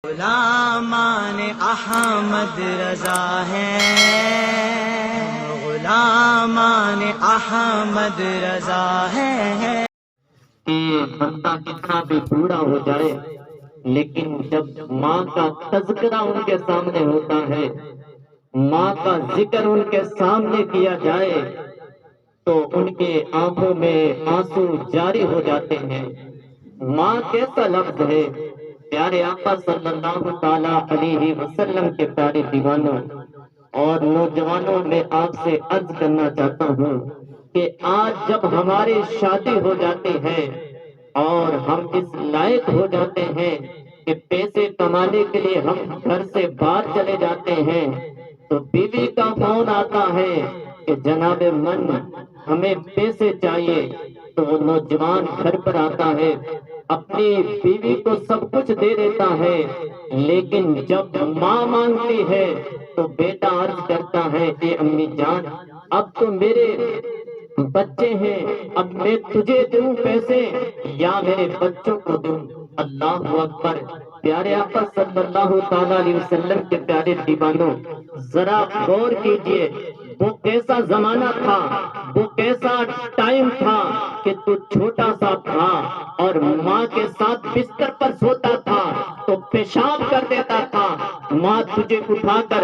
غلامان احمد رضا ہیں، غلامان احمد رضا ہیں۔ کہ بندہ کتنا بھی بوڑھا ہو جائے لیکن جب ماں کا تذکرہ ان کے سامنے ہوتا ہے، ماں کا ذکر ان کے سامنے کیا جائے تو ان کے آنکھوں میں آنسو جاری ہو جاتے ہیں۔ ماں کیسا لفظ ہے، پیارے آقا صلی اللہ تعالی علیہ وسلم کے پیارے دیوانوں اور نوجوانوں، میں آپ سے عرض کرنا چاہتا ہوں کہ آج جب ہماری شادی ہو جاتی ہے اور ہم اس لائق ہو جاتے ہیں کہ پیسے کمانے کے لیے ہم گھر سے باہر چلے جاتے ہیں، تو بیوی کا فون آتا ہے کہ جناب من ہمیں پیسے چاہیے، تو وہ نوجوان گھر پر آتا ہے، اپنی بیوی کو سب کچھ دے دیتا ہے، لیکن جب ماں مانگتی ہے تو بیٹا عرض کرتا ہے اے امی جان اب تو میرے بچے ہیں، اب میں تجھے دوں پیسے یا میرے بچوں کو دوں۔ اللہ اکبر۔ پیارے آقا صلی اللہ تعالی علیہ وسلم کے پیارے دیوانوں، ذرا غور کیجئے، وہ کیسا زمانہ تھا، وہ کیسا ٹائم تھا کہ تو چھوٹا سا تھا اور ماں کے ساتھ بستر پر سوتا تھا تو پیشاب کر دیتا تھا، ماں تجھے اٹھا کر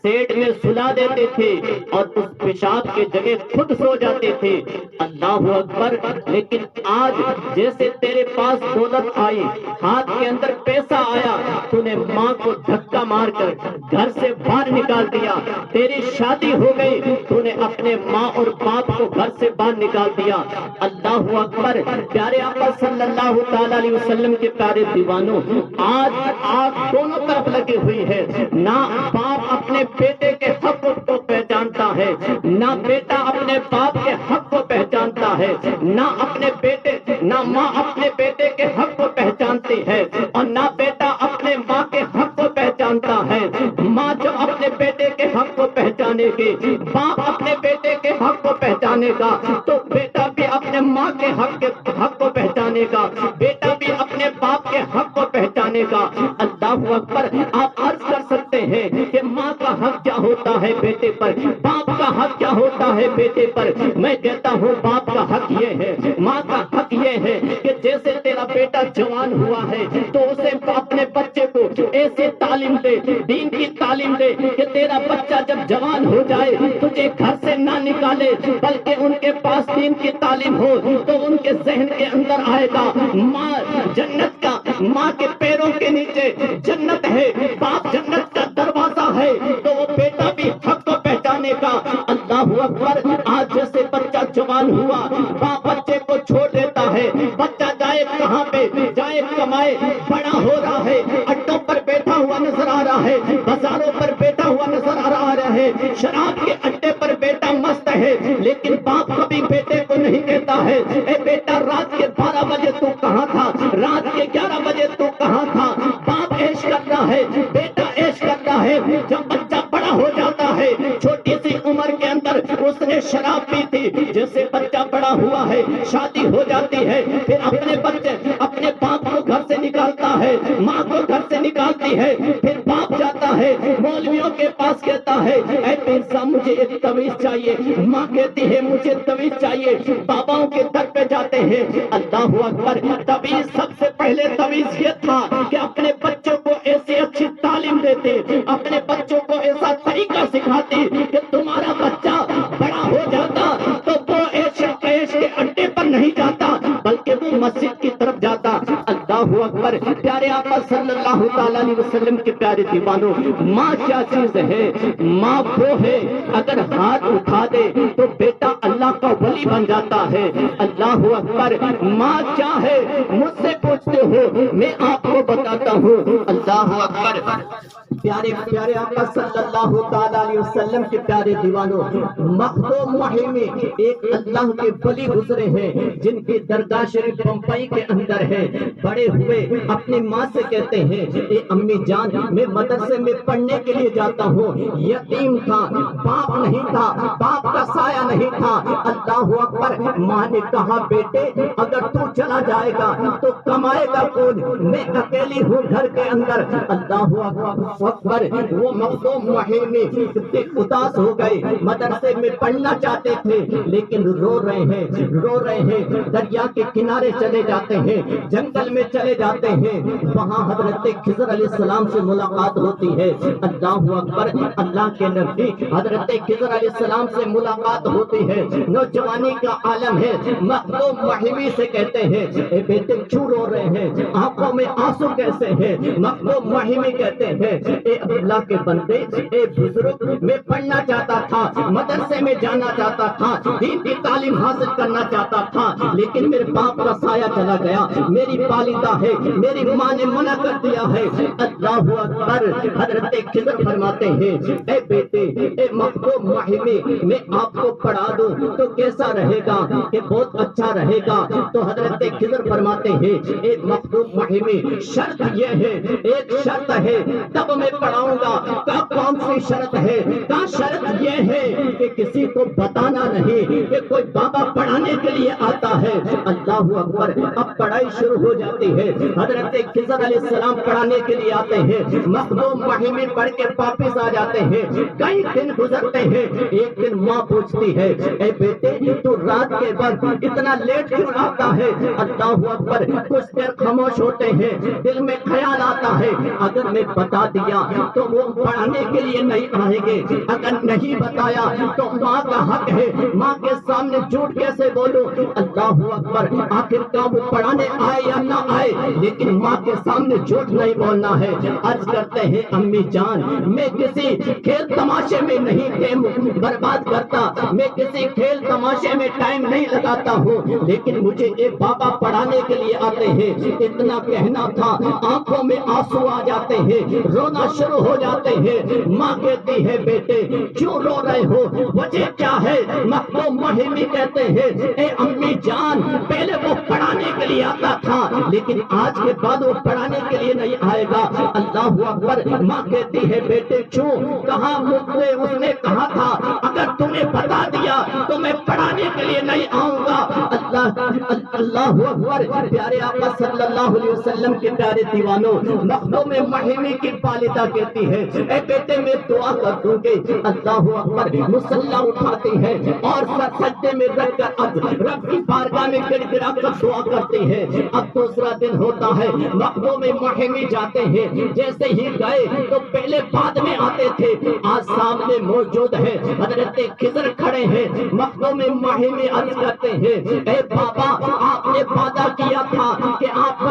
سیٹ میں سلا دیتے تھے اور اس پیشاب کی جگہ خود سو جاتے تھے۔ اللہ اکبر۔ لیکن آج جیسے تیرے پاس دولت آئی، ہاتھ کے اندر پیسہ آیا، تو نے ماں کو دھکا مار کر گھر سے باہر نکال دیا، تیری شادی ہو گئی، تو نے اپنے ماں اور باپ کو گھر سے باہر نکال دیا۔ اللہ اکبر۔ پیارے آقا صلی اللہ تعالی علیہ وسلم کے پیارے دیوانوں، آج آگ دونوں طرف لگی ہوئی ہے، نہ باپ اپنے بیٹے کے حق کو پہچانتا ہے، نہ بیٹا اپنے باپ کے حق کو پہچانتا ہے، نہ ماں اپنے بیٹے کے حق کو پہچانتی ہے اور نہ بیٹا اپنے ماں کے حق کو پہچانتا ہے۔ ماں جو اپنے بیٹے کے حق کو پہچانے گی، باپ اپنے بیٹے کے حق کو پہچانے گا، تو بیٹا بھی اپنے ماں کے حق کو پہچانے گا، بیٹا بھی اپنے باپ کے حق کو پہچانے گا۔ اللہ اکبر۔ آپ عرض کر سکتے ہیں کہ ماں کا حق کیا ہوتا ہے بیٹے پر، باپ کا حق کیا ہوتا ہے بیٹے پر؟ میں کہتا ہوں باپ کا حق یہ ہے، ماں کا حق یہ ہے کہ جیسے تیرا بیٹا جوان ہوا ہے تو اسے اپنے بچے کو ایسی تعلیم دے، دین کی تعلیم دے کہ تیرا بچہ جب جوان ہو جائے تجھے گھر سے نہ نکالے، بلکہ ان کے پاس دین کی تعلیم ہو تو ان کے ذہن کے اندر آئے گا ماں جنت کا، ماں کے پیروں کے نیچے جنت ہے، باپ جنت کا دروازہ ہے، تو وہ بیٹا بھی حق کو پہچانے گا۔ اللہ اکبر۔ آج جیسے بچہ جوان ہوا، باپ بچے کو چھوڑ دیتا ہے، بچہ جائے کہاں پہ جائے کمائے، بڑا ہو رہا ہے، اڈوں پر بیٹھا ہوا نظر آ رہا ہے، بازاروں پر بیٹھا ہوا نظر آ رہا ہے، شراب کے اڈے پر بیٹا مست ہے، لیکن باپ کبھی بیٹے کو نہیں کہتا ہے اے بیٹا رات کے 12 بجے تو کہاں تھا، رات کے 11 بجے تو کہاں تھا۔ باپ عیش کرتا ہے، بیٹا عیش کرتا ہے۔ جب بچہ بڑا ہو جاتا ہے، چھوٹی سی عمر کے اندر اس نے شراب پی تھی، جیسے بچہ بڑا ہوا ہے، شادی ہو جاتی ہے، پھر اپنے بچے اپنے باپ کو گھر سے نکالتا ہے، ماں کو گھر سے نکالتی ہے، پھر باپ جاتا ہے مولویوں کے پاس کہتا ہے اے پیر صاحب مجھے ایک تویز چاہیے، ماں کہتی ہے مجھے تویز چاہیے، باباؤں کے در پہ جاتے ہیں۔ اللہ اکبر۔ تویز سب سے پہلے تویز یہ تھا کہ اپنے بچوں کو ایسی اچھی تعلیم دیتے، اپنے بچوں کو ایسا طریقہ سکھاتے کہ تمہارا بچہ بڑا ہو جاتا تو وہ عیش کے اڈے پر نہیں جاتا بلکہ وہ مسجد کی طرف جاتا۔ اللہ اکبر۔ پیارے آقا صلی اللہ تعالی علیہ وسلم کے پیارے دیوانوں، ماں کیا چیز ہے؟ ماں وہ ہے اگر ہاتھ اٹھا دے تو بیٹا اللہ کا ولی بن جاتا ہے۔ اللہ اکبر۔ ماں کیا ہے مجھ سے پوچھتے ہو، میں آپ کو بتاتا ہوں۔ اللہ اکبر۔ پیارے پیارے آقا صلی اللہ تعالی علیہ وسلم کے پیارے دیوانوں، مخدوم محل میں ایک اللہ کے ولی گزرے ہیں جن کی درگاہ شریف بمبئی کے اندر ہے۔ بڑے ہوئے اپنی ماں سے کہتے ہیں، اے امی جان، میں مدرسے میں پڑھنے کے لیے جاتا ہوں، یتیم تھا، باپ نہیں تھا، باپ کا سایہ نہیں تھا۔ اللہ اکبر۔ ماں نے کہا، بیٹے اگر تو چلا جائے گا تو کمائے گا کون؟ میں اکیلی ہوں گھر کے اندر۔ اللہ اکبر۔ وہ مخدوم محل میں اداس ہو گئے، مدرسے میں پڑھنا چاہتے تھے لیکن رو رہے ہیں، دریا کے کنارے چلے جاتے ہیں، جنگل میں چلے جاتے ہیں، وہاں حضرت خضر علیہ السلام سے ملاقات ہوتی ہے۔ اللہ اکبر۔ اللہ کے نبی حضرت خضر علیہ السلام سے ملاقات ہوتی ہے، نوجوانی کا عالم ہے۔ مخدوم محل سے کہتے ہیں، اے بیٹے کیوں رو رہے ہیں؟ آنکھوں میں آنسو کیسے ہیں؟ مخدوم محل کہتے ہیں، اے اللہ کے بندے، اے بزرگ، میں پڑھنا چاہتا تھا، مدرسے میں جانا چاہتا تھا، دین کی تعلیم حاصل کرنا چاہتا تھا، لیکن میرے باپ کا سایہ چلا گیا، میری والدہ ہے، میری ماں نے منع کر دیا ہے۔ اللہ اکبر۔ حضرت خضر فرماتے ہیں، اے بیٹے، اے مخدوم محل میں آپ کو پڑھا دوں تو کیسا رہے گا؟ کہ بہت اچھا رہے گا۔ تو حضرت خضر فرماتے ہیں، اے مخدوم محل، شرط یہ ہے، ایک شرط ہے تب میں پڑھاؤں گا۔ کون سی شرط ہے؟ شرط یہ ہے کہ کسی کو بتانا نہیں کہ کوئی بابا پڑھانے کے لیے آتا ہے۔ اللہ اکبر۔ اب پڑھائی شروع ہو جاتی ہے، حضرت خضر علیہ السلام پڑھانے کے لیے آتے ہیں، مخدوم محل میں پڑھ کے واپس آ جاتے ہیں۔ کئی دن گزرتے ہیں، ایک دن ماں پوچھتی ہے، اے بیٹے تو رات کے وقت اتنا لیٹ کیوں آتا ہے؟ اللہ اکبر۔ کچھ دیر خاموش ہوتے ہیں، دل میں خیال آتا ہے، اگر میں بتا دیا تو وہ پڑھانے کے لیے نہیں آئیں گے، اگر نہیں بتایا تو ماں کا حق ہے، ماں کے سامنے جھوٹ کیسے بولوں؟ اللہ اکبر۔ آخر کا وہ پڑھانے آئے یا نہ آئے، لیکن ماں کے سامنے جھوٹ نہیں بولنا ہے۔ عرض کرتے ہیں، امی جان، میں کسی کھیل تماشے میں نہیں ٹائم برباد کرتا، میں کسی کھیل تماشے میں ٹائم نہیں لگاتا ہوں، لیکن مجھے ایک بابا پڑھانے کے لیے آتے ہیں۔ اتنا کہنا تھا، آنکھوں میں آنسو آ جاتے ہیں، رونا شروع ہو جاتے ہیں۔ ماں کہتی ہے، بیٹے کیوں رو رہے ہو؟ وجہ کیا ہے؟ مخدوم محل کہتے ہیں، اے امی جان، پہلے وہ پڑھانے کے لیے آتا تھا لیکن آج کے بعد وہ پڑھانے کے لیے نہیں آئے گا۔ اللہ اکبر۔ ماں کہتی ہے، بیٹے کیوں؟ کہاں مجھے اس نے کہا تھا اگر تمہیں بتا دیا تو میں پڑھانے کے لیے نہیں آؤں گا۔ اللہ اکبر۔ پیارے آقا صلی اللہ علیہ وسلم کے پیارے دیوانوں، مخدوم محل کی والدہ کہتی ہے، اے بیٹے میں دعا کر دوں گی۔ اللہ اکبر۔ مصلی اٹھاتی ہے اور سجدے میں رکھ کر اب رب کی بارگاہ میں گر گرا کر دعا کرتی ہے۔ اب دوسرا دن ہوتا ہے، مخدوم محل جاتے ہیں، جیسے ہی گئے تو پہلے بعد میں آتے تھے، آج سامنے موجود ہے، حضرت خضر کھڑے ہیں، مخدوم محل عرض کرتے ہیں، اے بابا آپ نے وعدہ کیا تھا کہ آپ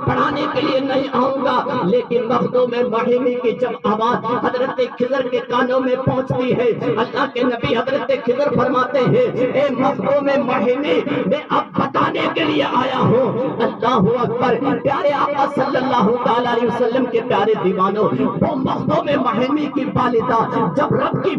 پڑھانے کے لیے نہیں آؤں گا، لیکن مخدوم محل کی جب آواز حضرت خضر کے کانوں میں پہنچتی ہے، اللہ کے نبی حضرت خضر فرماتے ہیں، اے مخدوم محل میں اب بتانے کے لیے آیا ہوں۔ اللہ اکبر۔ پیارے آقا صلی اللہ تعالی علیہ وسلم کے پیارے دیوانوں، وہ مخدوم محل کی والدہ جب رب کی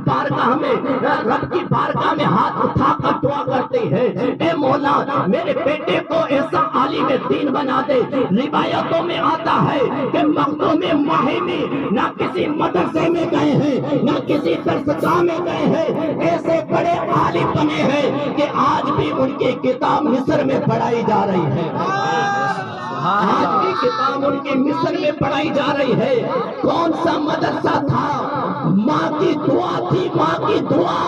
بارگاہ میں ہاتھ اٹھا کر دعا کرتے ہیں، اے مولا میرے بیٹے کو ایسا عالم دین بنا دے۔ روایتوں میں آتا ہے کہ مخدوم محل نہ کسی مدرسے میں گئے ہیں، نہ کسی درسگاہ میں گئے ہیں، ایسے بڑے عالم بنے ہیں کہ آج بھی ان کی کتاب مصر میں پڑھائی جا رہی ہے۔ آج بھی کتاب ان کی مصر میں پڑھائی جا رہی ہے۔ کون سا مدرسہ تھا؟ ماں کی دعا تھی، ماں کی دعا۔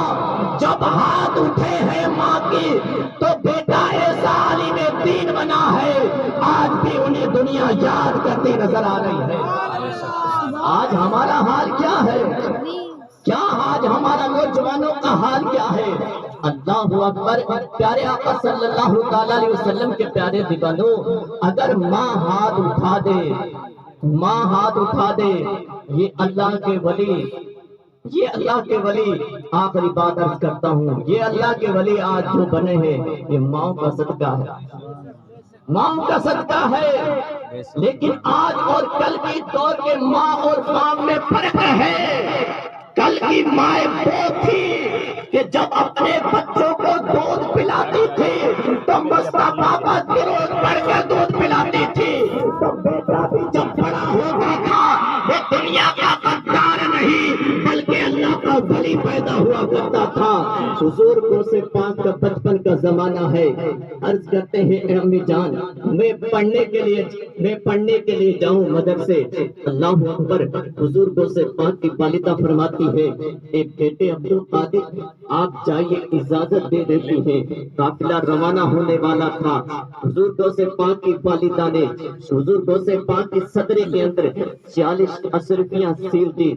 جب ہاتھ اٹھے ہیں ماں کی تو بیٹا ایسا عالم دین بنا ہے، آج بھی انہیں دنیا یاد کرتی نظر آ رہی ہے۔ آج ہمارا حال کیا ہے؟ کیا آج ہمارا نوجوانوں کا حال کیا ہے؟ اللہ اکبر۔ پیارے آقا صلی اللہ تعالی علیہ وسلم کے پیارے دیوانوں، اگر ماں ہاتھ اٹھا دے، یہ اللہ کے ولی آخری بات عرض کرتا ہوں، یہ اللہ کے ولی آج جو بنے ہیں یہ ماں کا صدقہ ہے۔ ماں کا صدقہ ہے، لیکن آج اور کل کی دور کے ماں اور باپ میں فرق ہے۔ کل کی مائیں وہ تھی کہ جب اپنے بچوں کو دودھ پلاتی تھی تو مصطفیٰ کا درود پڑھ کر دودھ پلاتی تھی، تو بیٹا بھی جب بڑا ہوتا تھا وہ دنیا کا غدار نہیں بلکہ اللہ کا ولی پیدا ہوا کرتا تھا۔ حضور کو سے پاک کا بچپن کا زمانہ ہے۔ عرض کرتے ہیں اے امی جان، میں پڑھنے کے لیے جاؤں مدرسے، اللہ اکبر۔ حضور کو سے پاک کی والدہ فرماتی ہے اے بیٹے عبد القادر آپ جائیے، اجازت دے دیتی ہیں۔ قافلہ روانہ ہونے والا تھا، حضور کو سے پاک کی والدہ نے حضور کو سے پاک کی صدرے کے اندر 40 اشرفیاں سیل دی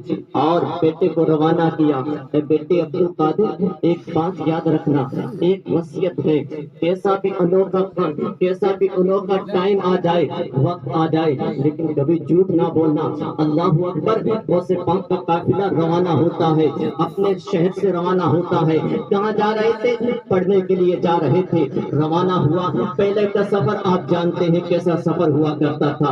اور بیٹے کو روانہ کیا۔ اے بیٹے عبد القادر ایک بات یاد رکھنا، ایک وصیت ہے، کیسا بھی انوکھا ٹائم آ جائے، وقت آ جائے، لیکن کبھی جھوٹ نہ بولنا۔ اللہ اکبر۔ غوث پاک کا قافلہ روانہ ہوتا ہے، اپنے شہر سے روانہ ہوتا ہے۔ کہاں جا رہے تھے؟ پڑھنے کے لیے جا رہے تھے۔ روانہ ہوا، پہلے کا سفر آپ جانتے ہیں کیسا سفر ہوا کرتا تھا،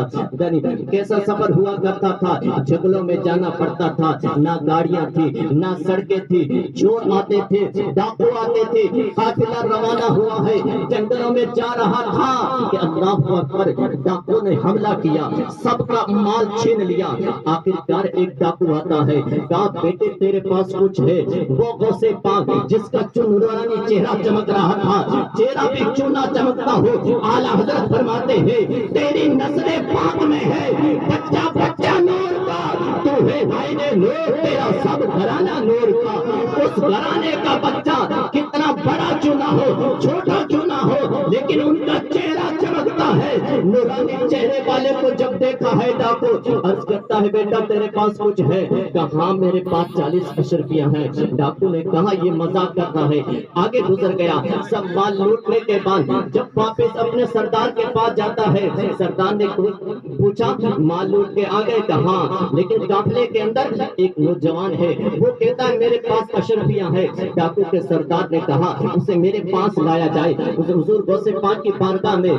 کیسا سفر ہوا کرتا تھا، جنگلوں میں جانا پڑتا تھا، نہ گاڑیاں تھی نہ سڑکیں تھی، چور آتے تھے، ڈاکو آتے تھے۔ قافلہ روانہ ہوا ہے، جنگلوں میں جا رہا تھا کہ اللہ اکبر، ڈاکو نے حملہ کیا، سب کا مال چھین لیا۔ آخرکار ایک ڈاکو آتا ہے، کہا بیٹے تیرے پاس کچھ ہے؟ وہ غوث پاک جس کا نورانی چہرہ چمک رہا تھا، چہرہ بھی چونا چمکتا ہو، اعلیٰ حضرت فرماتے ہیں تیری نسل پاک میں ہے بچہ بچہ نور کا، تو ہے عین نور، تیرا سب گھرانہ نور کا۔ اس گھرانے کا بچہ کتنا بڑا چنا ہو چھوٹا چنا ہو، لیکن ان کا چہرہ چمکتا ہے۔ نورانی چہرے والے کو جب دیکھا ہے ڈاکو، عرض کرتا ہے بیٹا تیرے پاس کچھ ہے؟ کہا ہاں میرے پاس 40 اشرفیاں ہیں۔ ڈاکو نے کہا یہ مذاق کر رہا ہے، آگے گزر گیا۔ سب مال لوٹنے کے بعد جب واپس اپنے سردار کے پاس جاتا ہے، سردار نے پوچھا مال لوٹ کے آ گئے؟ کہا ہاں، لیکن قافلے کے اندر ایک نوجوان ہے، وہ کہتا ہے میرے پاس اشرفیاں ہیں۔ ڈاکو کے سردار نے کہا اسے میرے پاس لایا جائے۔ حضور غوث پاک کی بارگاہ میں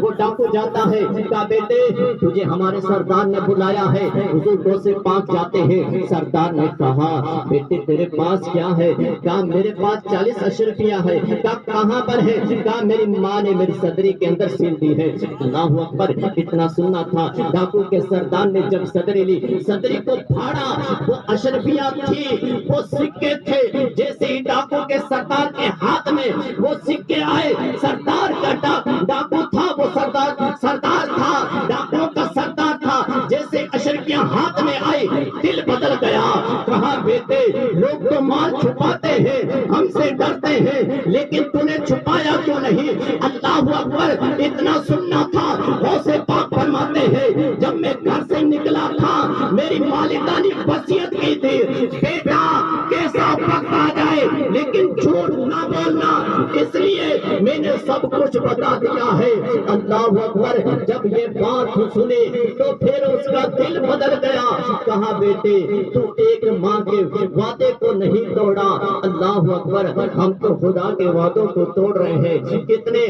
وہ ڈاکو جاتا ہے، کہا بیٹے تجھے ہمارے سردار نے بلایا ہے۔ حضور غوث پاک جاتے ہیں، سردار نے کہا بیٹے تیرے پاس کیا ہے؟ کہا میرے پاس 40 اشرفیاں ہے۔ کہا کہاں پر ہے؟ کہا میری ماں نے میری صدری کے اندر سیل دی ہے۔ اللہ اکبر، اتنا سننا تھا۔ ڈاکو کے سردار نے جب صدری لی، صدری کو پھاڑا، وہ اشرفیاں تھی، وہ سکے تھے۔ جیسے ہی ڈاکو کے سردار کے ہاتھ میں وہ سکے آئے، سردار کا ڈاکو تھا، وہ سردار تھا، ڈاکو کا سردار تھا۔ جیسے اشرفیاں ہاتھ میں آئی دل بدل گیا۔ کہا بیٹے لوگ تو مال چھپاتے ہیں، ہم سے ڈرتے ہیں، لیکن تو نے چھپایا کیوں نہیں؟ اللہ اکبر، اتنا سننا تھا۔ غوث پاک فرماتے ہیں جب میں گھر سے نکلا تھا میری والدہ نے وصیت کی تھی بیٹا کیسا وقت آ جائے لیکن جھوٹ نہ بولنا، اس لیے میں نے سب کچھ بتا دیا ہے۔ اللہ اکبر، جب یہ بات سنی تو پھر اس کا دل بدل گیا۔ کہا بیٹے تو ایک ماں کے وعدے کو نہیں توڑا۔ اللہ اکبر، ہم تو خدا کے وعدوں کو توڑ رہے ہیں، کتنے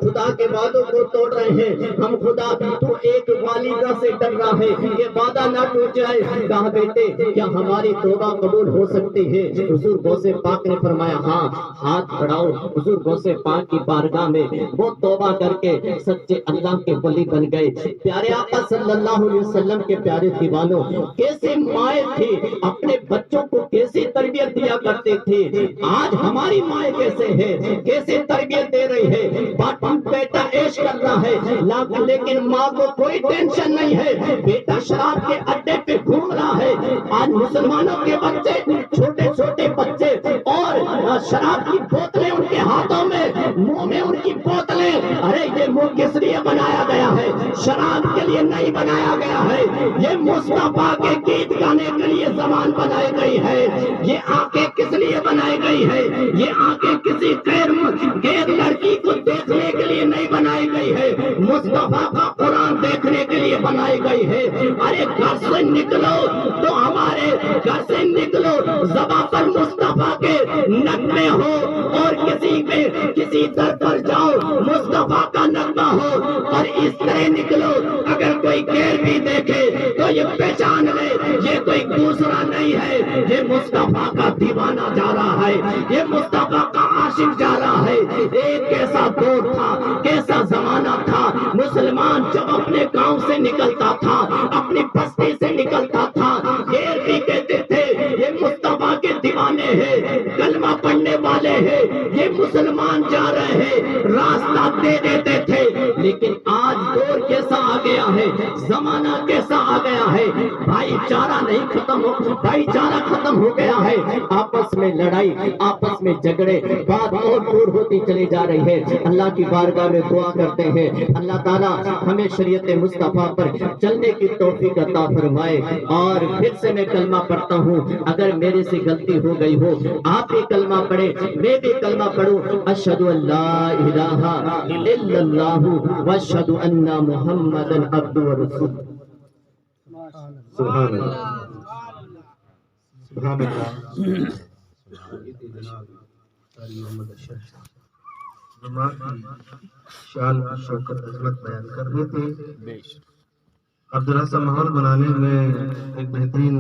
خدا کے وعدوں کو توڑ رہے ہیں ہم۔ خدا تو ایک والدہ سے ڈر رہا ہے یہ وعدہ نہ ٹوٹ جائے۔ کہا بیٹے کیا ہماری توبہ قبول ہو سکتی ہے؟ حضور غوث پاک نے فرمایا ہاں، ہاتھ بڑھاؤ۔ حضور غوث پاک کی بارگاہ میں وہ توبہ کر کے سچے اللہ کے ولی بن گئے۔ پیارے آقا صلی اللہ علیہ وسلم کے پیارے دیوانوں، کیسے مائیں تھی، اپنے بچوں کو کیسی تربیت دیا کرتے تھے۔ آج ہماری مائیں کیسے ہیں، کیسے تربیت دے رہی ہے؟ بیٹا عیش کر رہا ہے لیکن ماں کو کوئی ٹینشن نہیں ہے، بیٹا شراب کے اڈے پہ گھوم رہا ہے۔ آج مسلمانوں کے بچے، چھوٹے چھوٹے بچے، اور شراب کی بوتلیں ان کے ہاتھوں میں، منہ میں ان کی بوتلیں۔ ارے یہ منہ کس لیے بنایا گیا ہے؟ شراب کے لیے نہیں بنایا گیا ہے، یہ مصطفیٰ کے گیت گانے کے لیے زبان بنائی گئی ہے۔ یہ آنکھیں کس لیے بنائی گئی ہے؟ یہ آنکھیں کسی غیر لڑکی کو دیکھنے کے لیے نہیں بنائی گئی ہے، مصطفیٰ کا قرآن دیکھنے کے لیے بنائی گئی ہے۔ ارے گھر سے نکلو تو ہمارے گھر سے نکلو، زباں پر مصطفیٰ کے نغمے ہو، اور کسی در پر جاؤ مصطفیٰ کا نغمہ نکلنا ہو اور اس طرح نکلو اگر کوئی غیر بھی دیکھے تو یہ پہچان لے یہ کوئی دوسرا نہیں ہے، یہ مصطفیٰ کا دیوانہ جا رہا ہے، یہ مصطفیٰ کا عاشق جا رہا ہے۔ ایک کیسا دور تھا، کیسا زمانہ تھا، مسلمان جب اپنے گاؤں سے نکلتا تھا، اپنی بستی سے نکلتا تھا، غیر بھی کہتے تھے یہ مصطفیٰ کے دیوانے ہیں، کلمہ پڑھنے والے ہیں، یہ مسلمان جا رہے ہیں، راستہ دے دیتے تھے۔ لیکن آج دور کیسا آ گیا ہے، زمانہ کیسا آ گیا ہے، بھائی چارہ نہیں ختم ہو، بھائی چارہ ختم ہو گیا ہے، آپس میں لڑائی، آپس میں جھگڑے، بات اور دور ہوتی چلی جا رہی ہے۔ اللہ کی بارگاہ میں دعا کرتے ہیں اللہ تعالیٰ ہمیں شریعت مصطفیٰ پر چلنے کی توفیق عطا فرمائے۔ اور پھر سے میں کلمہ پڑھتا ہوں، اگر میرے سے غلطی ہو گئی ہو آپ بھی کلمہ پڑھیں، میں بھی کلمہ پڑھوں، اشہد ان لا الہ الا اللہ واشہد ان محمدا عبدہ ورسولہ۔ سبحان اللہ، سبحان اللہ۔ جماعت کی شان شوکت عظمت بیان کر رہے تھے، اب ذرا سا ماحول بنانے میں ایک بہترین